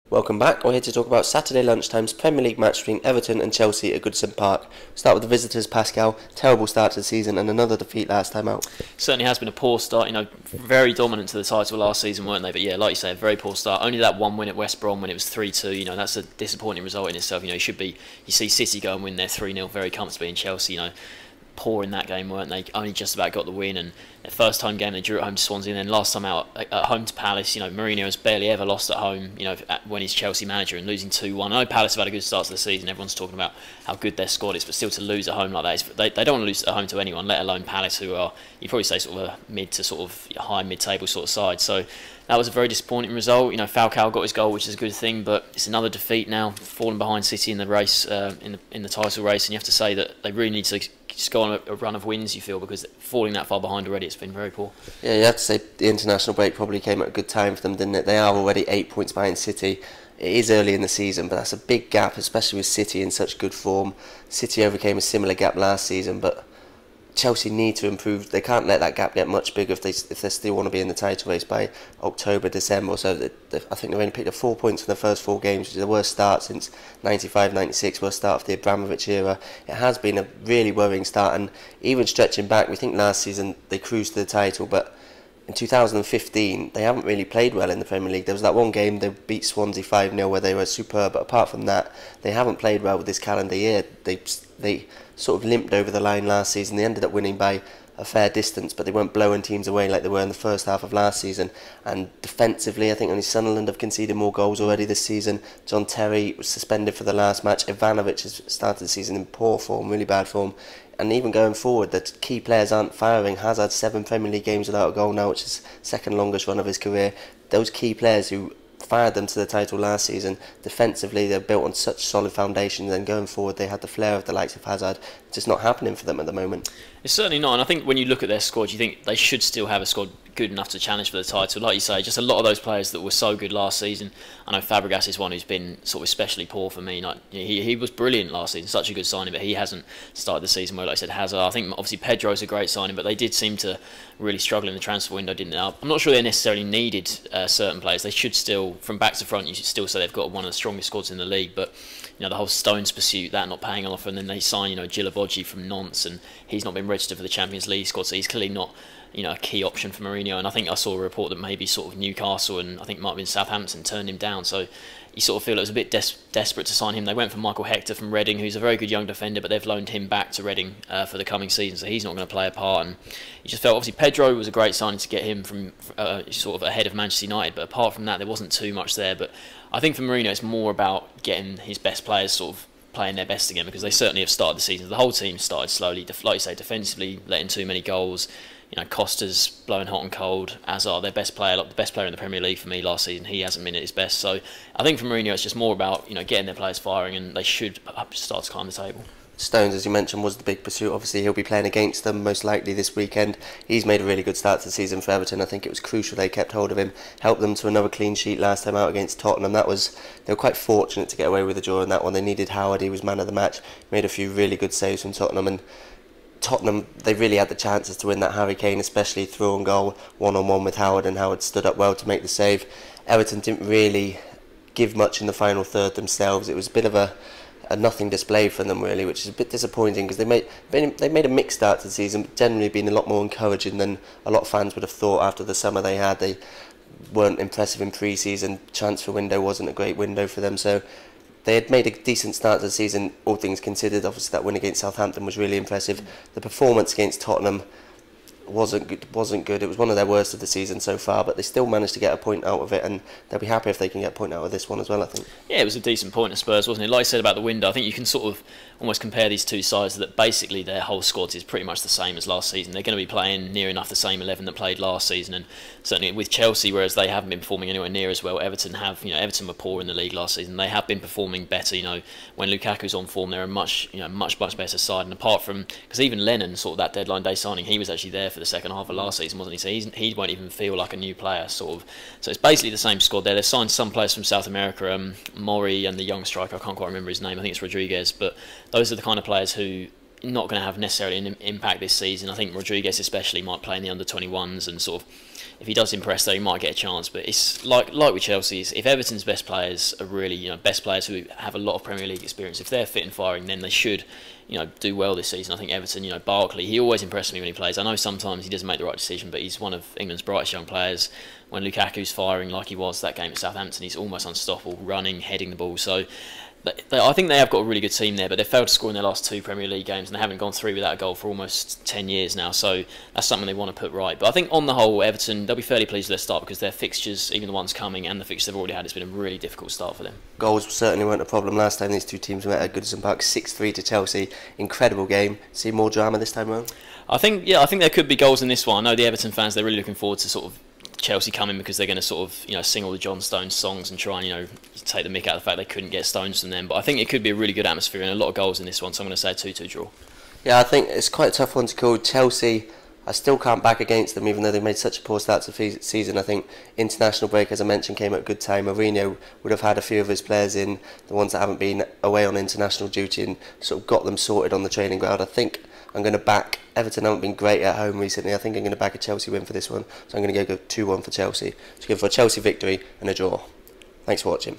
Welcome back. We're here to talk about Saturday lunchtime's Premier League match between Everton and Chelsea at Goodison Park. Start with the visitors, Pascal. Terrible start to the season and another defeat last time out. Certainly has been a poor start. Very dominant to the title last season, weren't they? But yeah, like you say, a very poor start. Only that one win at West Brom when it was 3-2. That's a disappointing result in itself. You see City go and win their 3-0 very comfortably, in Chelsea, poor in that game, weren't they? Only just about got the win, and their first home game they drew at home to Swansea, and then last time out at home to Palace. Mourinho has barely ever lost at home, when he's Chelsea manager, and losing 2-1. I know Palace have had a good start to the season, everyone's talking about how good their squad is, but still to lose at home like that, they don't want to lose at home to anyone, let alone Palace, who are, you'd probably say, sort of a mid to sort of high mid-table sort of side. So that was a very disappointing result. Falcao got his goal, which is a good thing, but it's another defeat now, falling behind City in the race, in the title race, and you have to say that they really need to just go on a run of wins, you feel, because falling that far behind already, it's been very poor. Yeah, you have to say the international break probably came at a good time for them, didn't it? They are already 8 points behind City. It is early in the season, but that's a big gap, especially with City in such good form. City overcame a similar gap last season, but Chelsea need to improve. They can't let that gap get much bigger if they still want to be in the title race by October, December. So I think they've only picked up 4 points in the first 4 games, which is the worst start since 95-96, worst start of the Abramovich era. It has been a really worrying start, and even stretching back, we think last season they cruised to the title, but in 2015 they haven't really played well in the Premier League. There was that one game they beat Swansea 5-0 where they were superb, but apart from that they haven't played well with this calendar year. They sort of limped over the line last season. They ended up winning by a fair distance, but they weren't blowing teams away like they were in the first half of last season. And defensively, I think only Sunderland have conceded more goals already this season. John Terry was suspended for the last match. Ivanovic has started the season in poor form, really bad form. And even going forward, the key players aren't firing. Hazard 7 Premier League games without a goal now, which is second longest run of his career. Those key players who fired them to the title last season, defensively they're built on such solid foundations, and going forward they had the flair of the likes of Hazard. It's just not happening for them at the moment. It's certainly not, and I think when you look at their squad, you think they should still have a squad good enough to challenge for the title. Like you say, just a lot of those players that were so good last season. I know Fabregas is one who's been sort of especially poor for me. He was brilliant last season, such a good signing, but he hasn't started the season well. Like I said, Hazard, I think obviously Pedro's a great signing, but they did seem to really struggle in the transfer window, didn't they? I'm not sure they necessarily needed certain players. They should still, from back to front, you should still say they've got one of the strongest squads in the league, but the whole Stones pursuit, that not paying off, and then they sign, Gilabodji from Nantes, and he's not been registered for the Champions League squad, so he's clearly not, a key option for Mourinho. And I think I saw a report that maybe sort of Newcastle and I think might have been Southampton turned him down, so you sort of feel it was a bit desperate to sign him. They went for Michael Hector from Reading, who's a very good young defender, but they've loaned him back to Reading for the coming season, so he's not going to play a part. And you just felt, obviously, Pedro was a great signing to get him from sort of ahead of Manchester United, but apart from that, there wasn't too much there. But I think for Mourinho, it's more about getting his best players sort of playing their best again, because they certainly have started the season. The whole team started slowly, like you say, defensively, letting too many goals. Costa's blowing hot and cold, as are their best player, the best player in the Premier League for me last season. He hasn't been at his best, so I think for Mourinho it's just more about getting their players firing, and they should start to climb the table. Stones, as you mentioned, was the big pursuit. Obviously he'll be playing against them most likely this weekend. He's made a really good start to the season for Everton. I think it was crucial they kept hold of him, helped them to another clean sheet last time out against Tottenham. They were quite fortunate to get away with a draw in that one. They needed Howard, he was man of the match, made a few really good saves from Tottenham, and Tottenham, they really had the chances to win that. Harry Kane especially threw on goal one-on-one with Howard, and Howard stood up well to make the save. Everton didn't really give much in the final third themselves. It was a bit of a nothing display for them really, which is a bit disappointing, because they made a mixed start to the season, but generally been a lot more encouraging than a lot of fans would have thought after the summer they had. They weren't impressive in pre-season. Transfer window wasn't a great window for them, so they had made a decent start to the season, all things considered. Obviously that win against Southampton was really impressive. The performance against Tottenham wasn't good. It was one of their worst of the season so far, but they still managed to get a point out of it, and they'll be happy if they can get a point out of this one as well, I think. Yeah, it was a decent point of Spurs, wasn't it? Like I said about the window, I think you can sort of almost compare these two sides, that basically their whole squad is pretty much the same as last season. They're going to be playing near enough the same 11 that played last season, and certainly with Chelsea, whereas they haven't been performing anywhere near as well, Everton have. Everton were poor in the league last season. They have been performing better. When Lukaku's on form, they're a much better side. And apart from, because even Lennon, sort of that deadline day signing, he was actually there for the second half of last season, wasn't he? So he won't even feel like a new player, sort of. So it's basically the same squad there. They've signed some players from South America, Mori and the young striker, I can't quite remember his name, I think it's Rodriguez, but those are the kind of players who are not going to have necessarily an impact this season. I think Rodriguez especially might play in the under-21s and sort of if he does impress, though, he might get a chance. But it's like with Chelsea, if Everton's best players are really best players who have a lot of Premier League experience, if they're fit and firing, then they should do well this season. I think Everton, Barkley, he always impresses me when he plays. I know sometimes he doesn't make the right decision, but he's one of England's brightest young players. When Lukaku's firing like he was that game at Southampton, he's almost unstoppable, running, heading the ball. So I think they have got a really good team there, but they've failed to score in their last 2 Premier League games, and they haven't gone 3 without a goal for almost 10 years now. So that's something they want to put right. But I think on the whole, Everton, they'll be fairly pleased with their start, because their fixtures, even the ones coming and the fixtures they've already had, it's been a really difficult start for them. Goals certainly weren't a problem last time these two teams met at Goodison Park. 6-3 to Chelsea. Incredible game. See more drama this time around? I think there could be goals in this one. I know the Everton fans, they're really looking forward to sort of Chelsea coming, because they're going to sort of sing all the John Stones songs and try and take the mick out of the fact they couldn't get Stones from them. But I think it could be a really good atmosphere and a lot of goals in this one, so I'm going to say a 2-2 draw. Yeah, I think it's quite a tough one to call. Chelsea, I still can't back against them, even though they made such a poor start to the season. I think international break, as I mentioned, came at a good time. Mourinho would have had a few of his players in, the ones that haven't been away on international duty, and sort of got them sorted on the training ground. I think I'm going to back Everton. Haven't been great at home recently. I think I'm going to back a Chelsea win for this one. So I'm going to go 2-1 for Chelsea. So go for a Chelsea victory and a draw. Thanks for watching.